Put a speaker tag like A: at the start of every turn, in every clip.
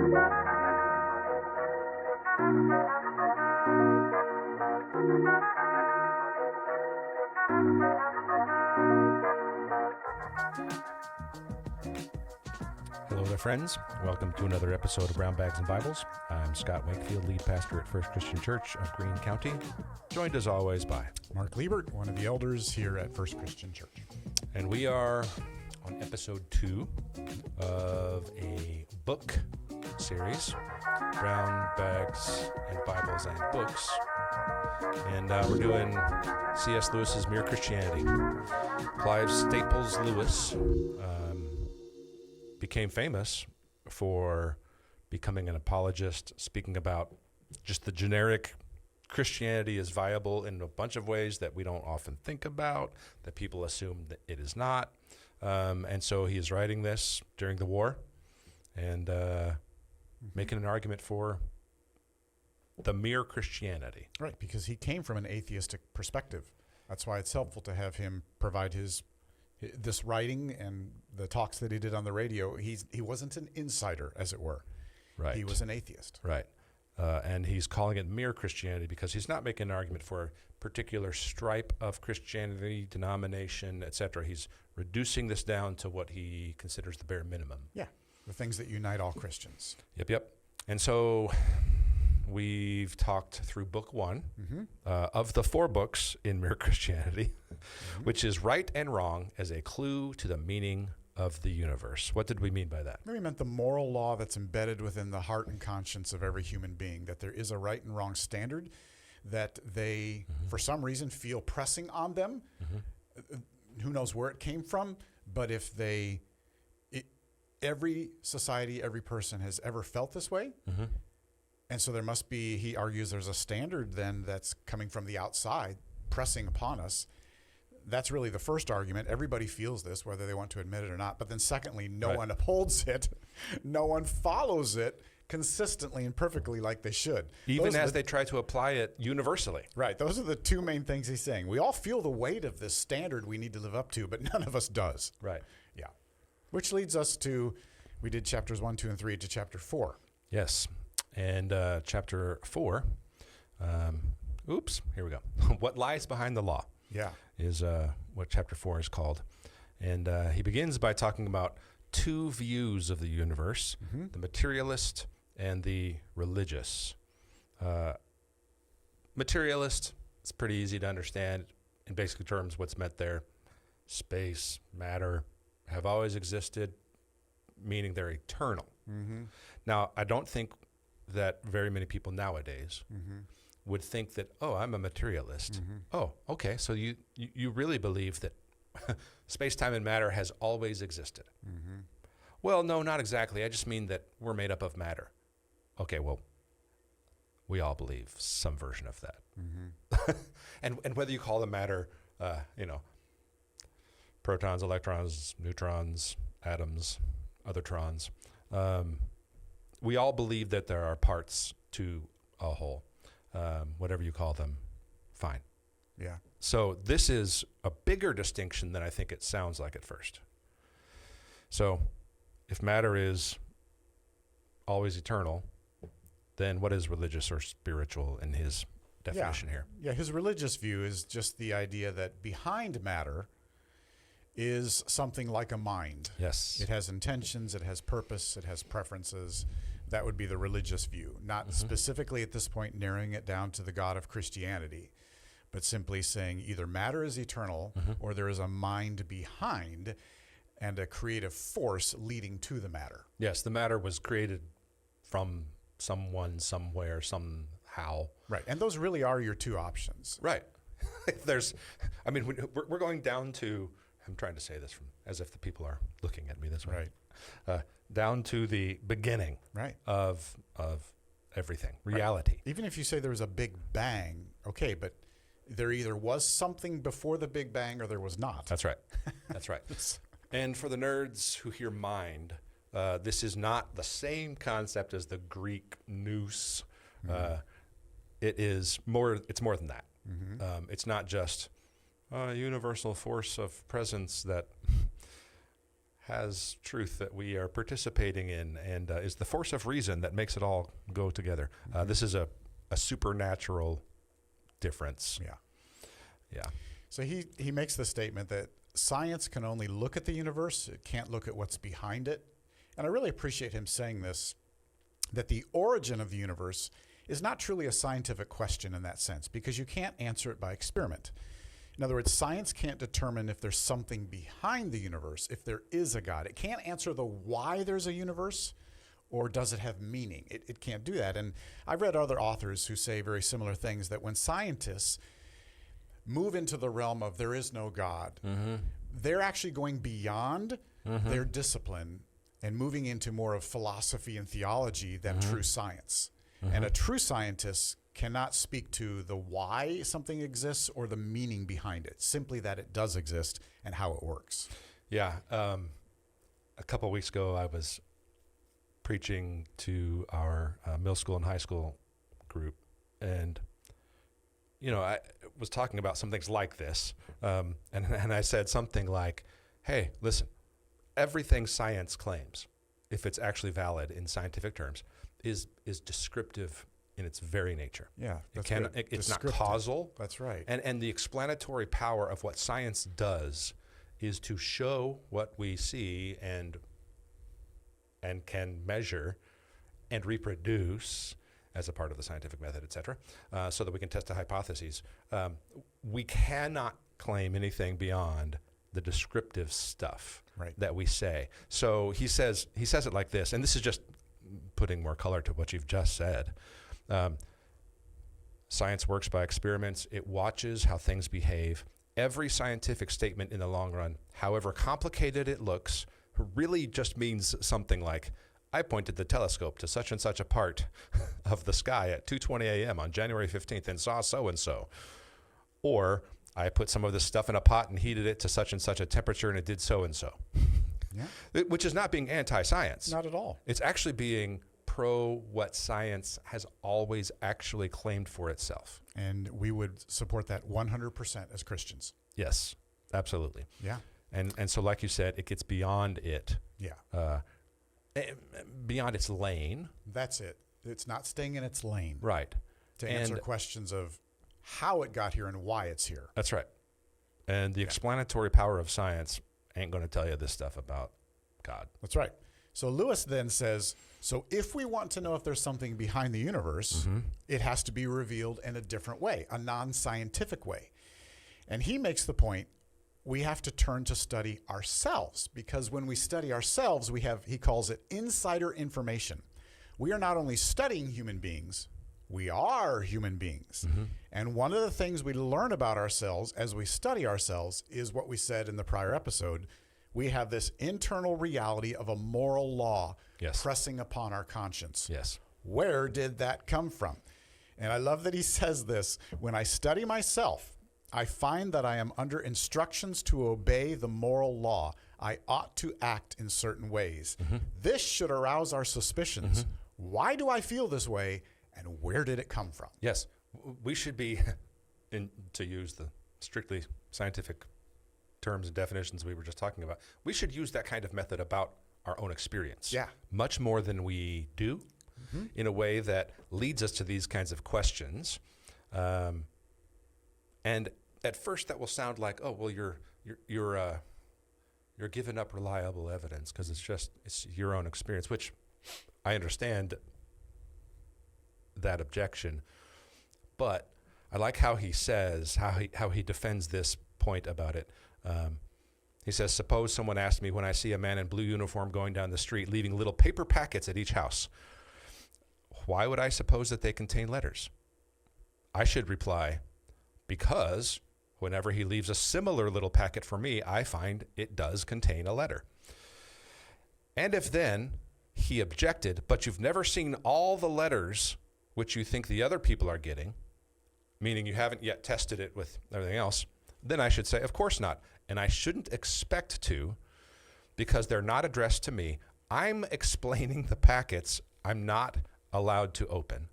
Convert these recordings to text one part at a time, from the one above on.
A: Hello there, friends. Welcome to another episode of Brown Bags and Bibles. I'm Scott Wakefield, lead pastor at First Christian Church of Greene County, joined as always by
B: Mark Liebert, one of the elders here at First Christian Church.
A: And we are on episode 2 of a book series, Brown Bags and Bibles and Books. And we're doing C.S. Lewis's Mere Christianity. Clive Staples Lewis became famous for becoming an apologist, speaking about just the generic Christianity is viable in a bunch of ways that we don't often think about, that people assume that it is not. And so he is writing this during the war and making an argument for the mere Christianity.
B: Right, because he came from an atheistic perspective. That's why it's helpful to have him provide this writing and the talks that he did on the radio. He wasn't an insider, as it were.
A: Right.
B: He was an atheist.
A: Right. And he's calling it mere Christianity because he's not making an argument for a particular stripe of Christianity, denomination, etc. He's reducing this down to what he considers the bare minimum.
B: Yeah, the things that unite all Christians.
A: Yep. And so we've talked through book 1 of the 4 books in Mere Christianity, which is Right and Wrong as a Clue to the Meaning of the Universe. What did we mean by that?
B: We meant the moral law that's embedded within the heart and conscience of every human being, that there is a right and wrong standard that they, for some reason, feel pressing on them. Who knows where it came from, but if every society, every person has ever felt this way, and so there must be, he argues, there's a standard then that's coming from the outside, pressing upon us. That's really the first argument. Everybody feels this, whether they want to admit it or not. But then secondly, no one upholds it. No one follows it consistently and perfectly like they should.
A: Even as they try to apply it universally.
B: Right. Those are the 2 main things he's saying. We all feel the weight of this standard we need to live up to, but none of us does.
A: Right.
B: Yeah. Which leads us to, we did chapters 1, 2, and 3 to chapter 4.
A: Yes. And chapter 4, here we go. What Lies Behind the Law is what chapter 4 is called. And he begins by talking about 2 views of the universe, the materialist and the religious. Materialist, it's pretty easy to understand. In basic terms, what's meant there, space, matter, have always existed, meaning they're eternal. Now, I don't think that very many people nowadays would think that, oh, I'm a materialist. Oh, okay, so you really believe that space-time and matter has always existed. Well, no, not exactly. I just mean that we're made up of matter. Okay, well, we all believe some version of that. And whether you call them matter, protons, electrons, neutrons, atoms, other trons, we all believe that there are parts to a whole, whatever you call them, fine.
B: Yeah.
A: So this is a bigger distinction than I think it sounds like at first. So if matter is always eternal, then what is religious or spiritual in his definition here?
B: Yeah, his religious view is just the idea that behind matter is something like a mind.
A: Yes.
B: It has intentions, it has purpose, it has preferences. That would be the religious view, not specifically at this point narrowing it down to the God of Christianity, but simply saying either matter is eternal or there is a mind behind and a creative force leading to the matter.
A: Yes, the matter was created from someone, somewhere, somehow.
B: Right, and those really are your 2 options.
A: Right. We're going down to, I'm trying to say this as if the people are looking at me this way.
B: Right.
A: Down to the beginning of everything, reality.
B: Right. Even if you say there was a big bang, okay, but there either was something before the big bang or there was not.
A: That's right. That's right. And for the nerds who hear mind, this is not the same concept as the Greek nous. It's more than that. It's not just a universal force of presence that has truth that we are participating in and is the force of reason that makes it all go together. This is a supernatural difference.
B: Yeah.
A: Yeah.
B: So he makes the statement that science can only look at the universe. It can't look at what's behind it. And I really appreciate him saying this, that the origin of the universe is not truly a scientific question in that sense, because you can't answer it by experiment. In other words, science can't determine if there's something behind the universe, if there is a God. It can't answer the why there's a universe, or does it have meaning. It can't do that. And I've read other authors who say very similar things, that when scientists move into the realm of there is no God, they're actually going beyond their discipline and moving into more of philosophy and theology than true science. And a true scientist cannot speak to the why something exists or the meaning behind it, simply that it does exist and how it works.
A: Yeah. A couple of weeks ago, I was preaching to our middle school and high school group, and I was talking about some things like this, and I said something like, "Hey, listen, everything science claims, if it's actually valid in scientific terms, is descriptive in its very nature.
B: Yeah,
A: It's not causal.
B: That's right.
A: And the explanatory power of what science does is to show what we see and can measure and reproduce as a part of the scientific method, et cetera, so that we can test the hypotheses. We cannot claim anything beyond the descriptive stuff that we say. So he says it like this, and this is just putting more color to what you've just said. Science works by experiments. It watches how things behave. Every scientific statement in the long run, however complicated it looks, really just means something like, I pointed the telescope to such and such a part of the sky at 2:20 a.m. on January 15th and saw so-and-so. Or I put some of this stuff in a pot and heated it to such and such a temperature and it did so-and-so. Yeah. Which is not being anti-science.
B: Not at all.
A: It's actually being pro what science has always actually claimed for itself.
B: And we would support that 100% as Christians.
A: Yes, absolutely.
B: Yeah.
A: And so like you said, it gets beyond it.
B: Yeah.
A: Beyond its lane.
B: That's it. It's not staying in its lane.
A: Right.
B: To answer questions of how it got here and why it's here.
A: That's right. And the explanatory power of science ain't going to tell you this stuff about God.
B: That's right. So Lewis then says, so if we want to know if there's something behind the universe, it has to be revealed in a different way, a non-scientific way. And he makes the point, we have to turn to study ourselves, because when we study ourselves, we have, he calls it insider information. We are not only studying human beings, we are human beings. And one of the things we learn about ourselves as we study ourselves is what we said in the prior episode. We have this internal reality of a moral law pressing upon our conscience.
A: Yes.
B: Where did that come from? And I love that he says this, when I study myself, I find that I am under instructions to obey the moral law. I ought to act in certain ways. This should arouse our suspicions. Why do I feel this way, and where did it come from?
A: Yes, we should be, to use the strictly scientific terms and definitions we were just talking about, we should use that kind of method about our own experience.
B: Yeah.
A: Much more than we do, in a way that leads us to these kinds of questions. And at first that will sound like, oh, well, you're giving up reliable evidence because it's your own experience, which I understand that objection. But I like how he says, how he defends this point about it. He says, suppose someone asked me when I see a man in blue uniform going down the street, leaving little paper packets at each house, why would I suppose that they contain letters? I should reply, because whenever he leaves a similar little packet for me, I find it does contain a letter. And if then he objected, but you've never seen all the letters which you think the other people are getting, meaning you haven't yet tested it with everything else, then I should say, of course not. And I shouldn't expect to, because they're not addressed to me. I'm explaining the packets I'm not allowed to open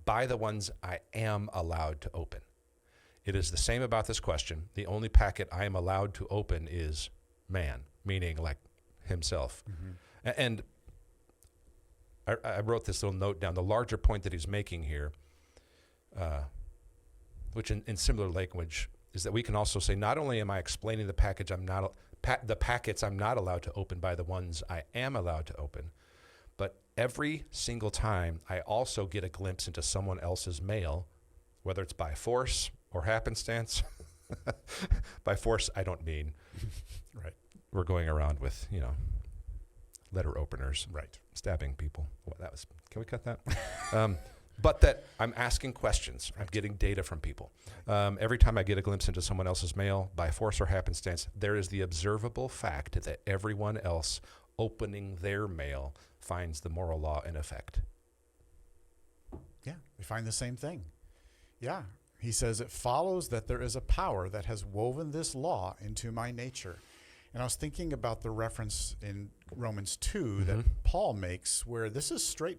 A: by the ones I am allowed to open. It is the same about this question. The only packet I am allowed to open is man, meaning like himself. And I wrote this little note down. The larger point that he's making here, which in similar language, is that we can also say, not only am I explaining the package the packets I'm not allowed to open by the ones I am allowed to open, but every single time I also get a glimpse into someone else's mail, whether it's by force or happenstance. By force, I don't mean
B: Right.
A: we're going around with, letter openers,
B: Right.
A: stabbing people. Can we cut that? But that I'm asking questions. I'm getting data from people. Every time I get a glimpse into someone else's mail, by force or happenstance, there is the observable fact that everyone else opening their mail finds the moral law in effect.
B: Yeah, we find the same thing. Yeah. He says, it follows that there is a power that has woven this law into my nature. And I was thinking about the reference in Romans 2 that Paul makes, where this is straight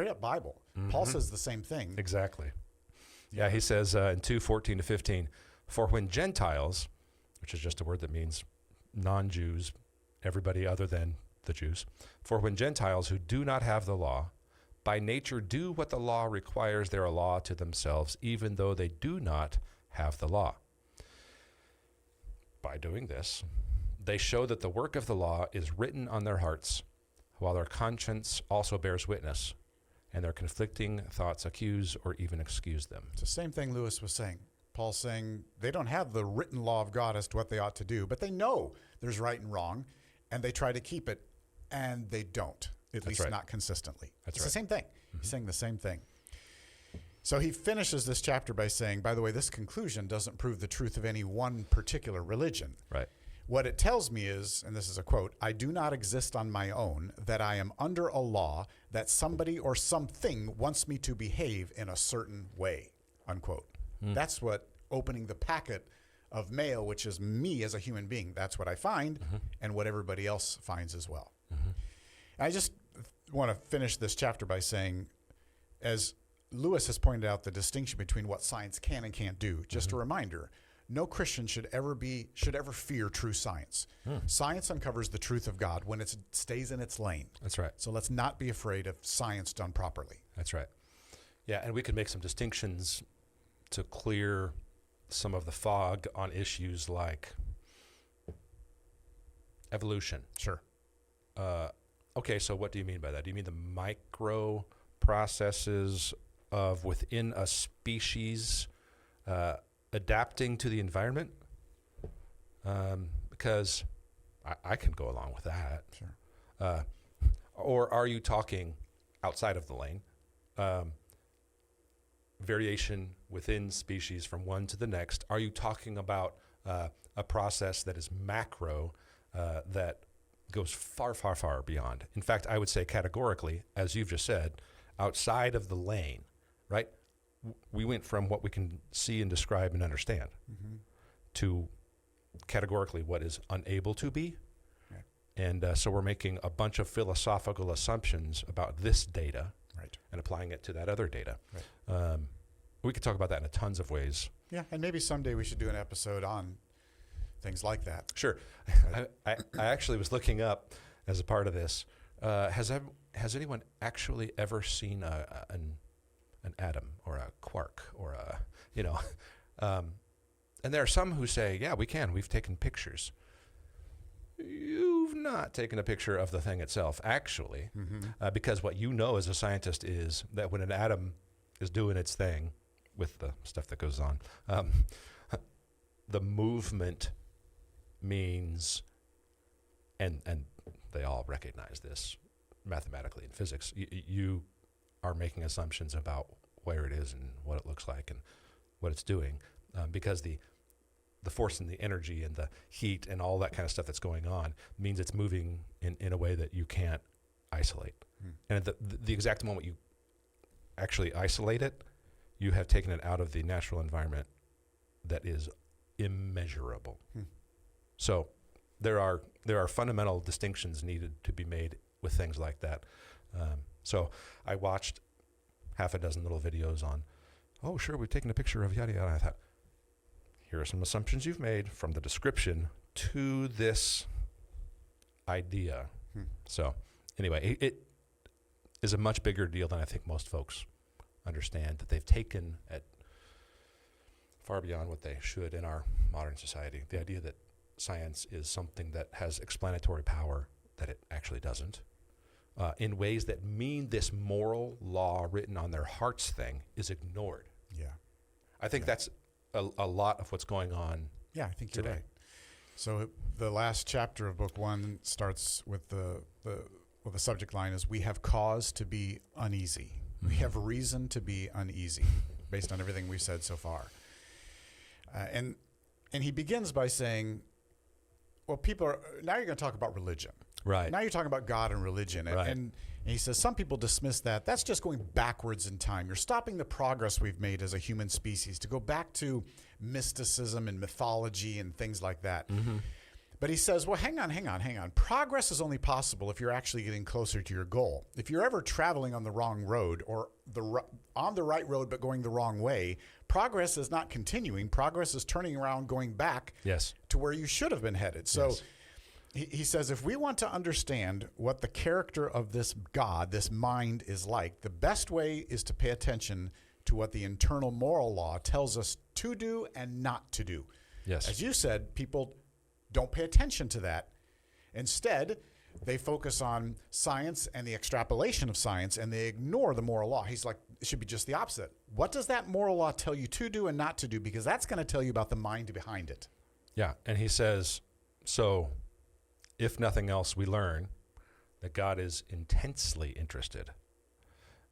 B: up Bible. Paul says the same thing.
A: Exactly. Yeah, he says in 2:14-15, for when Gentiles, which is just a word that means non-Jews, everybody other than the Jews, for when Gentiles who do not have the law, by nature do what the law requires their law to themselves, even though they do not have the law. By doing this, they show that the work of the law is written on their hearts, while their conscience also bears witness, and their conflicting thoughts accuse or even excuse them.
B: It's the same thing Lewis was saying. Paul's saying they don't have the written law of God as to what they ought to do, but they know there's right and wrong, and they try to keep it, and they don't, at least not consistently. It's the same thing. He's saying the same thing. So he finishes this chapter by saying, by the way, this conclusion doesn't prove the truth of any one particular religion.
A: Right.
B: What it tells me is, and this is a quote, I do not exist on my own, that I am under a law that somebody or something wants me to behave in a certain way, unquote. That's what opening the packet of mail, which is me as a human being, that's what I find, and what everybody else finds as well. I just want to finish this chapter by saying, as Lewis has pointed out the distinction between what science can and can't do, just a reminder, no Christian should ever fear true science. Science uncovers the truth of God when it stays in its lane.
A: That's right.
B: So let's not be afraid of science done properly.
A: That's right. Yeah, and we could make some distinctions to clear some of the fog on issues like evolution.
B: Sure.
A: Okay, so what do you mean by that? Do you mean the micro processes of within a species adapting to the environment? Because I can go along with that.
B: Sure.
A: Or are you talking outside of the lane? Variation within species from one to the next. Are you talking about a process that is macro that goes far, far, far beyond? In fact, I would say categorically, as you've just said, outside of the lane, right? We went from what we can see and describe and understand to categorically what is unable to be.
B: Right.
A: And so we're making a bunch of philosophical assumptions about this data and applying it to that other data.
B: Right.
A: We could talk about that in tons of ways.
B: Yeah, and maybe someday we should do an episode on things like that.
A: Sure. I actually was looking up as a part of this. Has anyone actually ever seen an atom or a quark or and there are some who say, yeah, we can. We've taken pictures. You've not taken a picture of the thing itself, actually, because what you know as a scientist is that when an atom is doing its thing with the stuff that goes on, the movement means, and they all recognize this mathematically in physics, you are making assumptions about where it is and what it looks like and what it's doing, because the force and the energy and the heat and all that kind of stuff that's going on means it's moving in a way that you can't isolate. And at the exact moment you actually isolate it, you have taken it out of the natural environment that is immeasurable. So there are fundamental distinctions needed to be made with things like that. So I watched half a dozen little videos on, oh, sure, we've taken a picture of yada yada. I thought, here are some assumptions you've made from the description to this idea. So anyway, it is a much bigger deal than I think most folks understand, that they've taken at far beyond what they should in our modern society. The idea that science is something that has explanatory power that it actually doesn't, in ways that mean this moral law written on their hearts thing is ignored.
B: Yeah.
A: I think that's a lot of what's going on.
B: Yeah, I think you're
A: today.
B: right. So the last chapter of book 1 starts with the subject line is, we have cause to be uneasy. We have reason to be uneasy based on everything we've said so far. And he begins by saying, well, now you're going to talk about religion.
A: Right.
B: Now you're talking about God and religion.
A: Right.
B: And he says, some people dismiss that. That's just going backwards in time. You're stopping the progress we've made as a human species to go back to mysticism and mythology and things like that. But he says, well, hang on. Progress is only possible if you're actually getting closer to your goal. If you're ever traveling on the wrong road or on the right road but going the wrong way, progress is not continuing. Progress is turning around, going back to where you should have been headed. So he says, if we want to understand what the character of this God, this mind is like, the best way is to pay attention to what the internal moral law tells us to do and not to do.
A: Yes.
B: As you said, people don't pay attention to that. Instead, they focus on science and the extrapolation of science, and they ignore the moral law. He's like, it should be just the opposite. What does that moral law tell you to do and not to do? Because that's going to tell you about the mind behind it.
A: Yeah. And he says, so if nothing else, we learn that God is intensely interested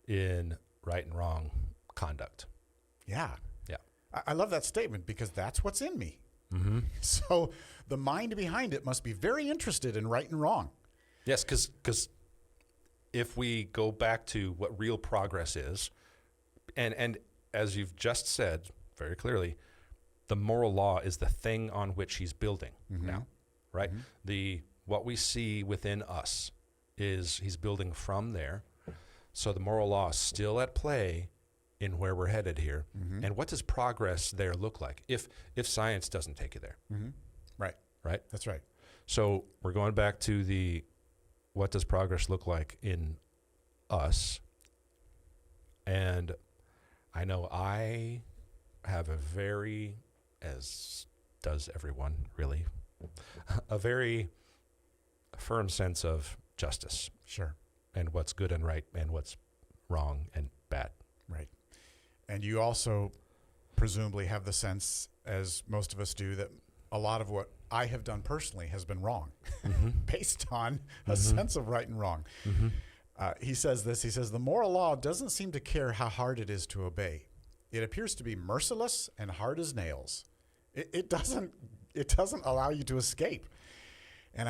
A: in right and wrong conduct.
B: Yeah.
A: Yeah.
B: I love that statement because that's what's in me. So the mind behind it must be very interested in right and wrong.
A: Yes, because if we go back to what real progress is, and as you've just said very clearly, the moral law is the thing on which he's building now, right? What we see within us is he's building from there. So the moral law is still at play in where we're headed here. And what does progress there look like if science doesn't take you there?
B: Right. That's right.
A: So we're going back to what does progress look like in us? And I know I have as does everyone really, a very firm sense of justice.
B: Sure.
A: And what's good and right and what's wrong and bad.
B: Right. And you also presumably have the sense, as most of us do, that a lot of what I have done personally has been wrong based on a sense of right and wrong. He says this, he says, the moral law doesn't seem to care how hard it is to obey. It appears to be merciless and hard as nails. It doesn't allow you to escape. And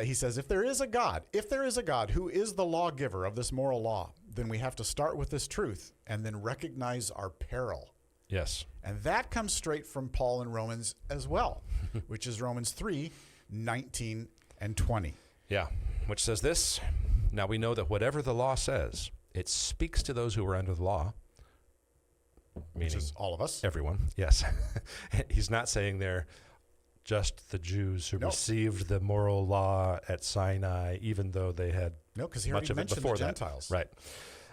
B: he says, if there is a God who is the lawgiver of this moral law, then we have to start with this truth and then recognize our peril.
A: Yes.
B: And that comes straight from Paul in Romans as well, which is Romans 3:19 and 20.
A: Yeah, which says this, now we know that whatever the law says, it speaks to those who are under the law,
B: Which
A: meaning
B: is all of us.
A: everyone. Yes. He's not saying there just the Jews who received the moral law at Sinai, even though they had
B: No, because he
A: much
B: already
A: of it
B: mentioned
A: before
B: the Gentiles.
A: that.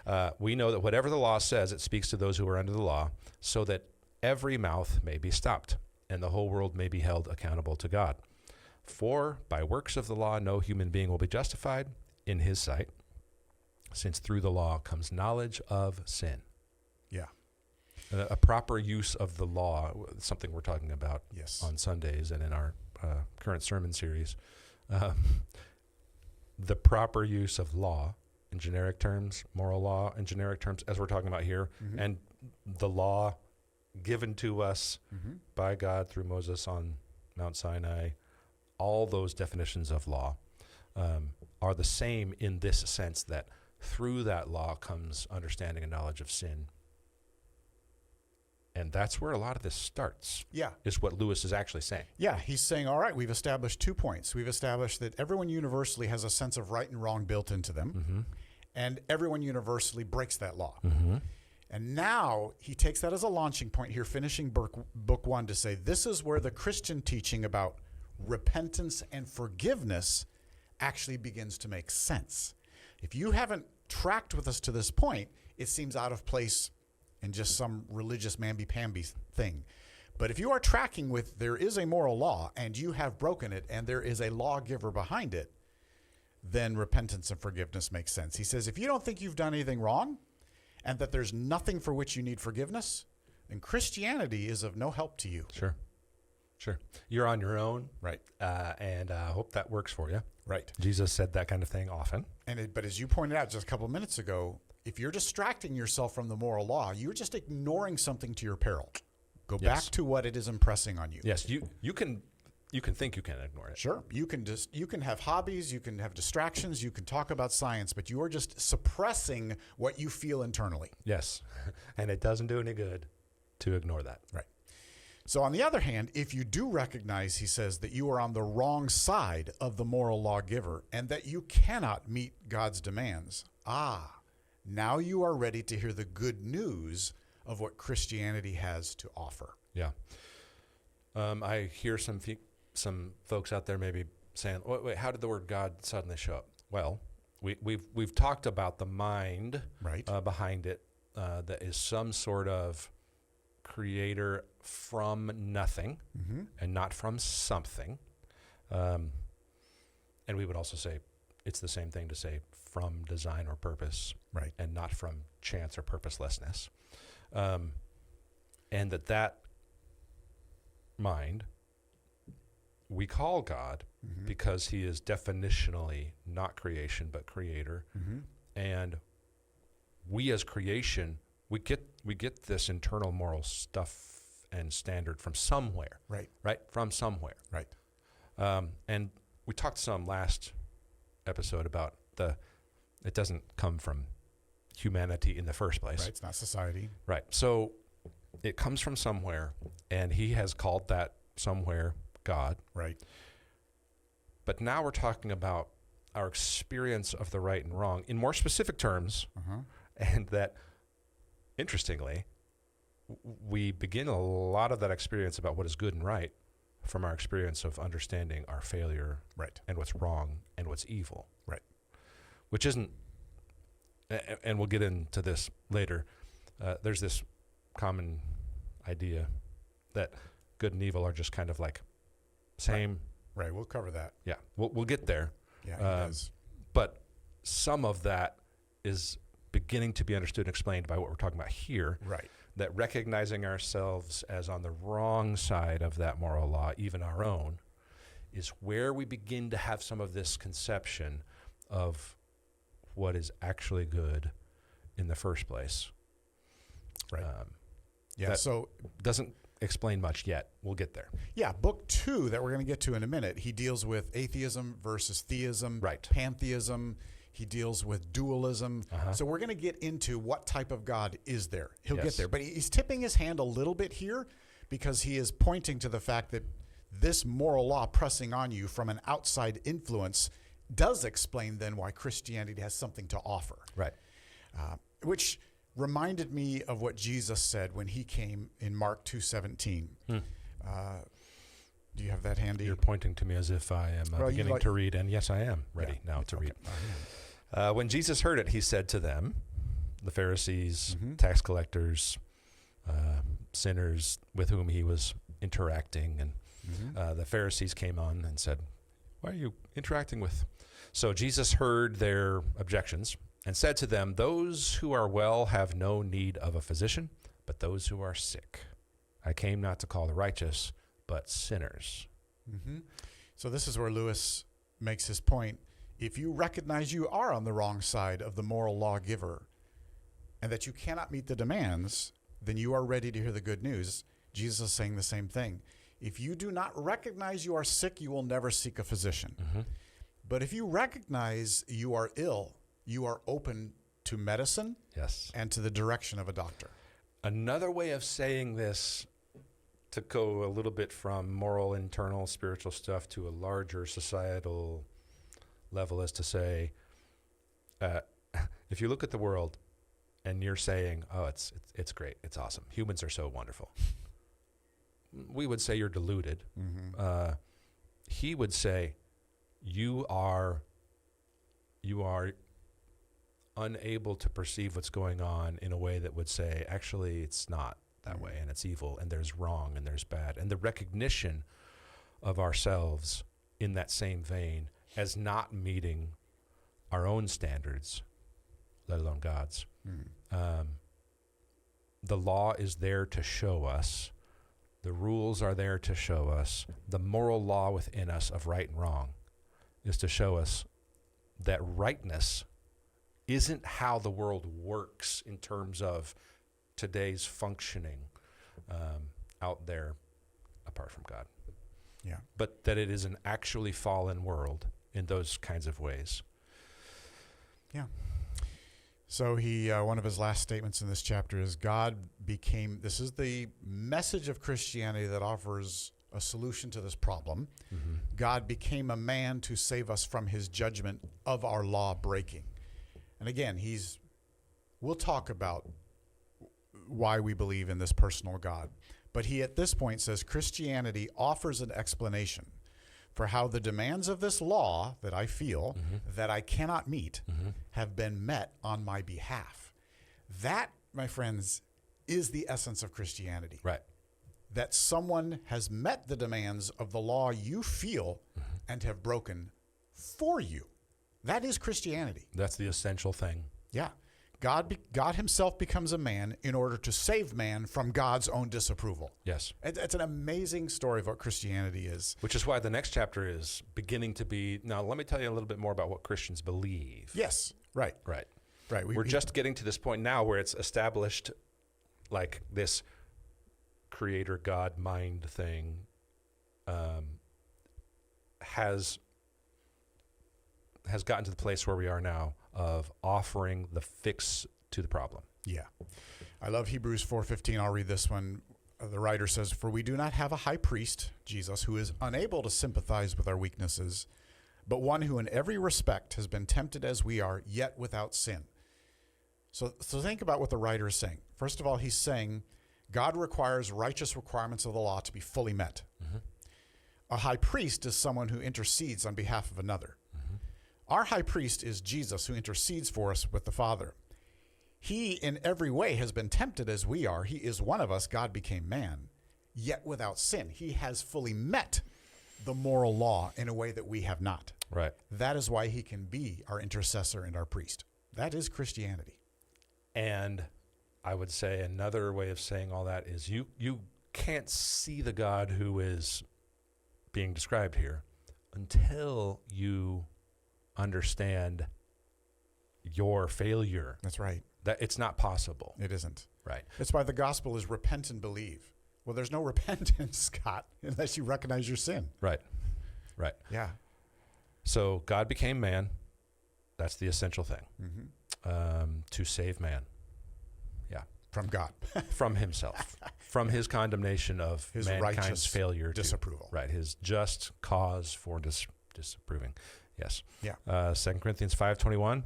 A: Right. We know that whatever the law says, it speaks to those who are under the law, so that every mouth may be stopped, and the whole world may be held accountable to God. For by works of the law, no human being will be justified in his sight, since through the law comes knowledge of sin.
B: Yeah.
A: A proper use of the law, something we're talking about
B: Yes.
A: on Sundays and in our current sermon series. The proper use of law in generic terms, moral law in generic terms, as we're talking about here, and the law given to us by God through Moses on Mount Sinai, all those definitions of law are the same in this sense that through that law comes understanding and knowledge of sin. And that's where a lot of this starts.
B: Yeah.
A: Is what Lewis is actually saying.
B: Yeah, he's saying, all right, we've established 2 points. We've established that everyone universally has a sense of right and wrong built into them, and everyone universally breaks that law. And now he takes that as a launching point here, finishing book 1, to say this is where the Christian teaching about repentance and forgiveness actually begins to make sense. If you haven't tracked with us to this point, it seems out of place in just some religious mamby-pamby thing. But if you are tracking with there is a moral law and you have broken it and there is a lawgiver behind it, then repentance and forgiveness makes sense. He says, if you don't think you've done anything wrong and that there's nothing for which you need forgiveness, then Christianity is of no help to you.
A: Sure. You're on your own.
B: Right.
A: And I hope that works for you.
B: Right.
A: Jesus said that kind of thing often.
B: But as you pointed out just a couple of minutes ago, if you're distracting yourself from the moral law, you're just ignoring something to your peril. Go back to what it is impressing on you.
A: Yes, you can think you can ignore it.
B: Sure. You can have hobbies, you can have distractions, you can talk about science, but you are just suppressing what you feel internally.
A: Yes. And it doesn't do any good to ignore that.
B: Right. So on the other hand, if you do recognize, he says, that you are on the wrong side of the moral lawgiver and that you cannot meet God's demands, now you are ready to hear the good news of what Christianity has to offer.
A: Yeah. I hear some folks out there maybe saying, wait, how did the word God suddenly show up? Well, we've talked about the mind behind it, that is some sort of creator from nothing and not from something. And we would also say it's the same thing to say from design or purpose, and not from chance or purposelessness. And that mind we call God because he is definitionally not creation but creator. And we as creation, we get this internal moral stuff and standard from somewhere. Right? From somewhere.
B: Right.
A: And we talked some last episode about it doesn't come from humanity in the first place.
B: Right. It's not society.
A: Right. So it comes from somewhere, and he has called that somewhere God.
B: Right.
A: But now we're talking about our experience of the right and wrong in more specific terms, and that, interestingly, we begin a lot of that experience about what is good and right from our experience of understanding our failure, and what's wrong and what's evil, which isn't, and we'll get into this later. There's this common idea that good and evil are just kind of like same.
B: Right. We'll cover that.
A: Yeah, we'll get there.
B: Yeah, it does.
A: But some of that is beginning to be understood and explained by what we're talking about here.
B: Right.
A: That recognizing ourselves as on the wrong side of that moral law, even our own, is where we begin to have some of this conception of what is actually good in the first place.
B: Right.
A: That doesn't explain much yet. We'll get there.
B: Yeah, book 2 that we're going to get to in a minute, he deals with atheism versus theism,
A: Right.
B: pantheism. He deals with dualism. So we're going to get into what type of God is there. He'll get there. But he's tipping his hand a little bit here because he is pointing to the fact that this moral law pressing on you from an outside influence does explain then why Christianity has something to offer.
A: Right.
B: Which reminded me of what Jesus said when he came in Mark 2:17. Do you have that handy?
A: You're pointing to me as if I am beginning to read, and yes, I am ready now to read. When Jesus heard it, he said to them, the Pharisees, tax collectors, sinners with whom he was interacting, and the Pharisees came on and said, "Why are you interacting with?" So Jesus heard their objections and said to them, "Those who are well have no need of a physician, but those who are sick. I came not to call the righteous, but sinners." So
B: this is where Lewis makes his point. If you recognize you are on the wrong side of the moral lawgiver and that you cannot meet the demands, then you are ready to hear the good news. Jesus is saying the same thing. If you do not recognize you are sick, you will never seek a physician. But if you recognize you are ill, you are open to medicine and to the direction of a doctor.
A: Another way of saying this, to go a little bit from moral, internal, spiritual stuff to a larger societal level, is to say, if you look at the world and you're saying, "Oh, it's great, it's awesome, humans are so wonderful," we would say you're deluded. He would say you are you are unable to perceive what's going on in a way that would say, actually, it's not that way, and it's evil, and there's wrong, and there's bad. And the recognition of ourselves in that same vein as not meeting our own standards, let alone God's. The law is there to show us. The rules are there to show us. The moral law within us of right and wrong is to show us that rightness isn't how the world works in terms of today's functioning out there apart from God.
B: Yeah.
A: But that it is an actually fallen world in those kinds of ways.
B: Yeah. So one of his last statements in this chapter is this is the message of Christianity that offers a solution to this problem.
A: Mm-hmm.
B: God became a man to save us from his judgment of our law breaking. And again, we'll talk about why we believe in this personal God. But he at this point says Christianity offers an explanation for how the demands of this law that I feel that I cannot meet have been met on my behalf. That, my friends, is the essence of Christianity.
A: Right.
B: That someone has met the demands of the law you feel and have broken for you. That is Christianity.
A: That's the essential thing.
B: Yeah. God himself becomes a man in order to save man from God's own disapproval.
A: Yes.
B: It's an amazing story of what Christianity is.
A: Which is why the next chapter is beginning to be, now let me tell you a little bit more about what Christians believe.
B: Yes. Right.
A: Right.
B: Right.
A: We're just getting to this point now where it's established like this creator God mind thing has gotten to the place where we are now of offering the fix to the problem.
B: Yeah. I love Hebrews 4:15. I'll read this one. The writer says, "For we do not have a high priest, Jesus, who is unable to sympathize with our weaknesses, but one who in every respect has been tempted as we are, yet without sin." So think about what the writer is saying. First of all, he's saying God requires righteous requirements of the law to be fully met. A high priest is someone who intercedes on behalf of another. Our high priest is Jesus, who intercedes for us with the Father. He, in every way, has been tempted as we are. He is one of us. God became man, yet without sin. He has fully met the moral law in a way that we have not.
A: Right.
B: That is why he can be our intercessor and our priest. That is Christianity.
A: And I would say another way of saying all that is you can't see the God who is being described here until you understand your failure.
B: That's right.
A: That it's not possible.
B: It isn't.
A: Right.
B: That's why the gospel is repent and believe. Well, there's no repentance, Scott, unless you recognize your sin.
A: Right. Right.
B: Yeah.
A: So God became man. That's the essential thing. To save man. Yeah.
B: From God.
A: From himself. From his condemnation of
B: His
A: mankind's
B: righteous
A: failure.
B: disapproval.
A: Right. His just cause for disapproving. Yes.
B: Yeah.
A: 2 Corinthians 5:21.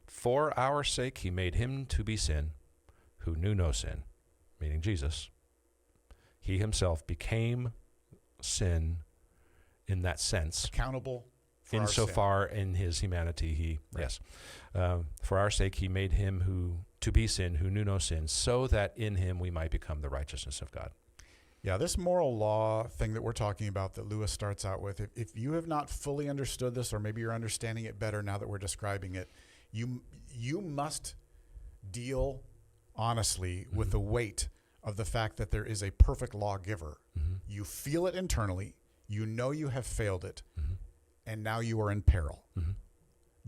A: For our sake he made him to be sin, who knew no sin, meaning Jesus. He himself became sin in that sense.
B: Accountable for our sin.
A: Insofar in his humanity, yes. For our sake he made him to be sin, who knew no sin, so that in him we might become the righteousness of God.
B: Yeah, this moral law thing that we're talking about that Lewis starts out with, if you have not fully understood this, or maybe you're understanding it better now that we're describing it, you must deal honestly with the weight of the fact that there is a perfect lawgiver. You feel it internally. You know you have failed it, and now you are in peril.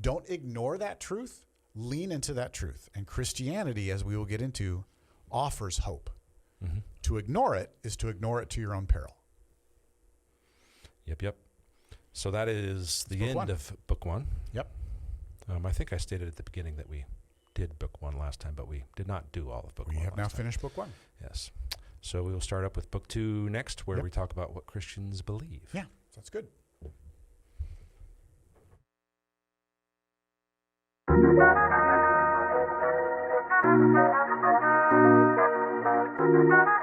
B: Don't ignore that truth. Lean into that truth. And Christianity, as we will get into, offers hope. To ignore it is to ignore it to your own peril.
A: Yep. So that is the end of book one.
B: Yep.
A: I think I stated at the beginning that we did book one last time, but we did not do all of book one.
B: We have now finished book one.
A: Yes. So we will start up with book two next, where we talk about what Christians believe.
B: Yeah, that's good.
C: Thank you.